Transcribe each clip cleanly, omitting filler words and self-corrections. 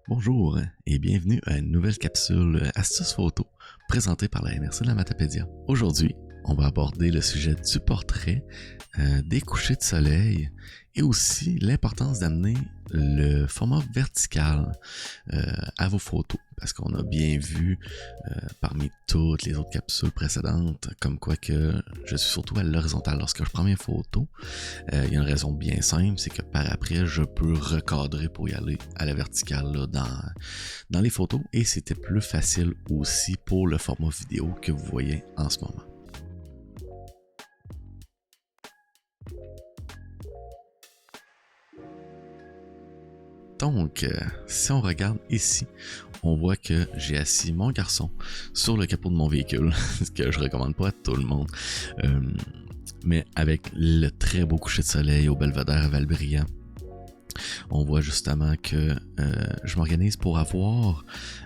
Bonjour et bienvenue à une nouvelle capsule Astuces Photo présentée par la MRC de la Matapédia. Aujourd'hui, on va aborder le sujet du portrait, des couchers de soleil et aussi l'importance d'amener le format vertical à vos photos. Parce qu'on a bien vu parmi toutes les autres capsules précédentes comme quoi que je suis surtout à l'horizontale lorsque je prends mes photos. Il y a une raison bien simple, c'est que par après, je peux recadrer pour y aller à la verticale là, dans les photos et c'était plus facile aussi pour le format vidéo que vous voyez en ce moment. Donc, si on regarde ici, on voit que j'ai assis mon garçon sur le capot de mon véhicule, ce que je recommande pas à tout le monde, mais avec le très beau coucher de soleil au Belvédère à Val-Brillant. On voit justement que je m'organise pour avoir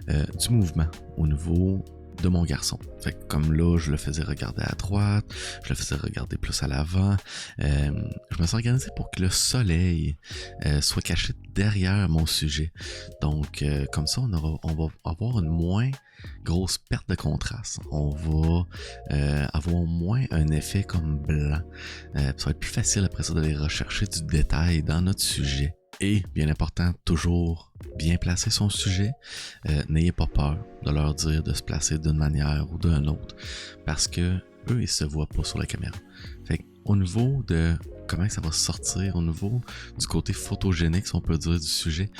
du mouvement au niveau de mon garçon. Fait que comme là, je le faisais regarder à droite, je le faisais regarder plus à l'avant. Je me suis organisé pour que le soleil soit caché derrière mon sujet. Donc, comme ça, on va avoir une moins grosse perte de contraste. On va avoir moins un effet comme blanc. Ça va être plus facile après ça d'aller rechercher du détail dans notre sujet. Et, bien important, toujours bien placer son sujet. N'ayez pas peur de leur dire de se placer d'une manière ou d'une autre, parce que eux, ils se voient pas sur la caméra. Fait au niveau de comment ça va sortir, au niveau du côté photogénique, si on peut dire, du sujet,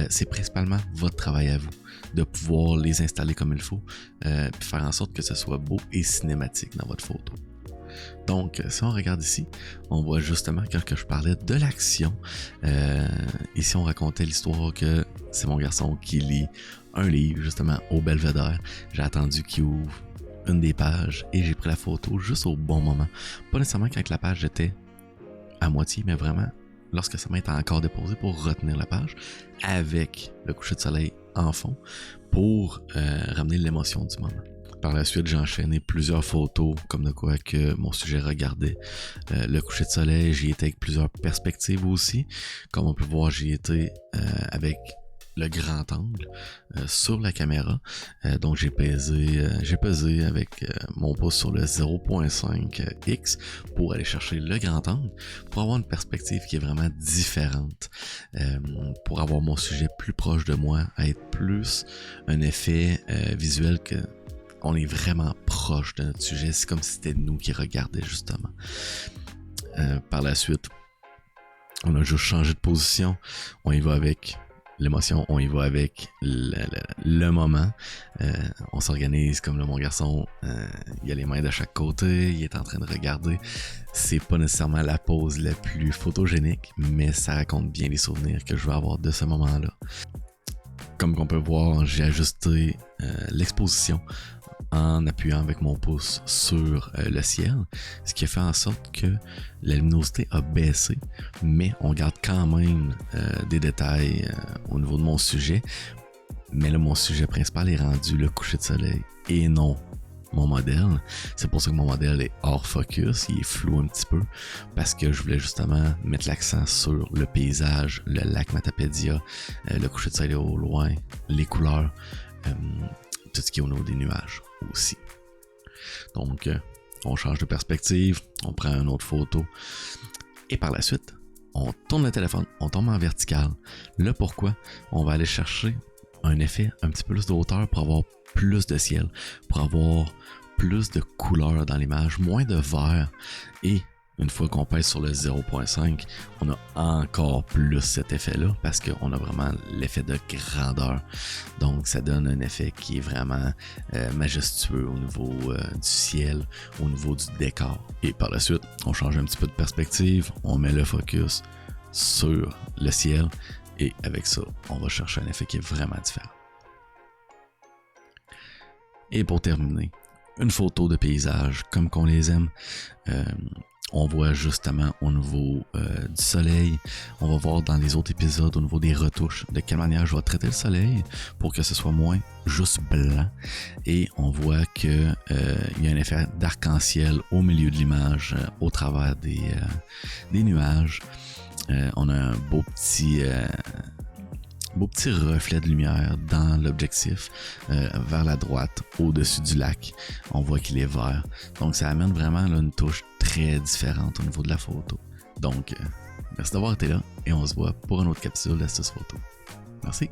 c'est principalement votre travail à vous, de pouvoir les installer comme il faut, puis faire en sorte que ce soit beau et cinématique dans votre photo. Donc, si on regarde ici, on voit justement quand je parlais de l'action. Ici, on racontait l'histoire que c'est mon garçon qui lit un livre justement au Belvédère. J'ai attendu qu'il ouvre une des pages et j'ai pris la photo juste au bon moment. Pas nécessairement quand la page était à moitié, mais vraiment lorsque sa main était encore déposée pour retenir la page avec le coucher de soleil en fond pour ramener l'émotion du moment. Par la suite, j'ai enchaîné plusieurs photos, comme de quoi que mon sujet regardait le coucher de soleil. J'y étais avec plusieurs perspectives aussi. Comme on peut voir, j'y étais avec le grand angle sur la caméra. Donc j'ai pesé avec mon pouce sur le 0.5x pour aller chercher le grand angle, pour avoir une perspective qui est vraiment différente, pour avoir mon sujet plus proche de moi, à être plus un effet visuel que on est vraiment proche de notre sujet. C'est comme si c'était nous qui regardions justement. Par la suite, on a juste changé de position. On y va avec l'émotion, on y va avec le moment. On s'organise comme là, mon garçon, il a les mains de chaque côté, il est en train de regarder. C'est pas nécessairement la pose la plus photogénique, mais ça raconte bien les souvenirs que je vais avoir de ce moment-là. Comme on peut voir, j'ai ajusté l'exposition en appuyant avec mon pouce sur le ciel, ce qui a fait en sorte que la luminosité a baissé, mais on garde quand même des détails au niveau de mon sujet. Mais là, mon sujet principal est rendu le coucher de soleil et non mon modèle. C'est pour ça que mon modèle est hors focus, il est flou un petit peu, parce que je voulais justement mettre l'accent sur le paysage, le lac Matapédia, le coucher de soleil au loin, les couleurs, tout ce qui est au niveau des nuages aussi. Donc, on change de perspective, on prend une autre photo, et par la suite, on tourne le téléphone, on tombe en vertical. Là, pourquoi? On va aller chercher un effet un petit peu plus de hauteur pour avoir plus de ciel, pour avoir plus de couleurs dans l'image, moins de vert, et une fois qu'on pèse sur le 0.5, on a encore plus cet effet-là parce qu'on a vraiment l'effet de grandeur. Donc ça donne un effet qui est vraiment majestueux au niveau du ciel, au niveau du décor. Et par la suite, on change un petit peu de perspective, on met le focus sur le ciel et avec ça, on va chercher un effet qui est vraiment différent. Et pour terminer, une photo de paysage comme qu'on les aime. On voit justement au niveau du soleil, on va voir dans les autres épisodes au niveau des retouches de quelle manière je vais traiter le soleil pour que ce soit moins juste blanc, et on voit que il y a un effet d'arc-en-ciel au milieu de l'image au travers des nuages. On a un beau petit beau petit reflet de lumière dans l'objectif vers la droite, au-dessus du lac. On voit qu'il est vert. Donc ça amène vraiment là, une touche très différente au niveau de la photo. Donc, merci d'avoir été là et on se voit pour une autre capsule d'Astuce Photo. Merci.